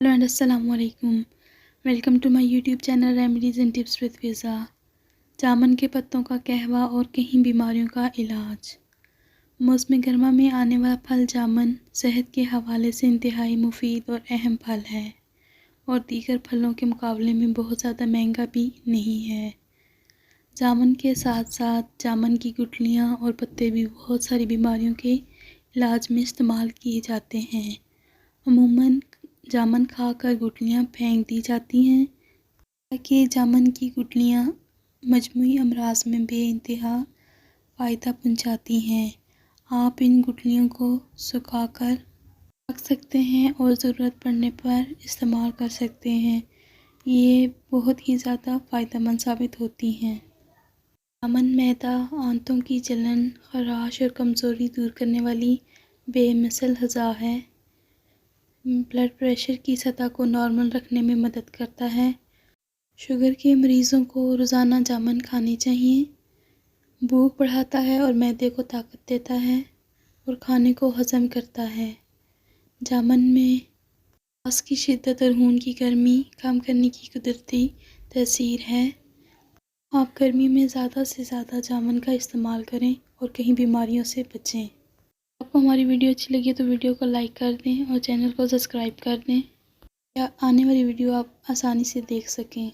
Hello and अस्सलाम वालेकुम। Welcome to my YouTube channel remedies and tips with Fiza. जामुन के पत्तों का कहवा और कई बीमारियों का इलाज। मौसम गर्मा में आने वाला फल जामुन सेहत के हवाले से इंतहाई मुफीद और अहम फल है और दीगर फलों के मुकाबले में बहुत ज़्यादा महंगा भी नहीं है। जामुन के साथ साथ जामुन की गुठलियाँ और पत्ते भी बहुत सारी बीमारियों के इलाज में इस्तेमाल किए जाते हैं। अमूमन जामुन खाकर गुठलियाँ फेंक दी जाती हैं, ताकि जामुन की गुठलियाँ मजमूई अमराज में बेइंतहा फ़ायदा पहुँचाती हैं। आप इन गुठलियों को सुखाकर रख सकते हैं और ज़रूरत पड़ने पर इस्तेमाल कर सकते हैं। ये बहुत ही ज़्यादा फ़ायदेमंद साबित होती हैं। जामुन मैदा, आंतों की जलन, खराश और कमज़ोरी दूर करने वाली बेमिसाल ग़िज़ा है। ब्लड प्रेशर की सतह को नॉर्मल रखने में मदद करता है। शुगर के मरीज़ों को रोज़ाना जामुन खानी चाहिए। भूख बढ़ाता है और मैदे को ताकत देता है और खाने को हज़म करता है। जामुन में सांस की शिद्दत और खून की गर्मी कम करने की कुदरती तसीर है। आप गर्मी में ज़्यादा से ज़्यादा जामुन का इस्तेमाल करें और कई बीमारियों से बचें। आपको हमारी वीडियो अच्छी लगी तो वीडियो को लाइक कर दें और चैनल को सब्सक्राइब कर दें, या आने वाली वीडियो आप आसानी से देख सकें।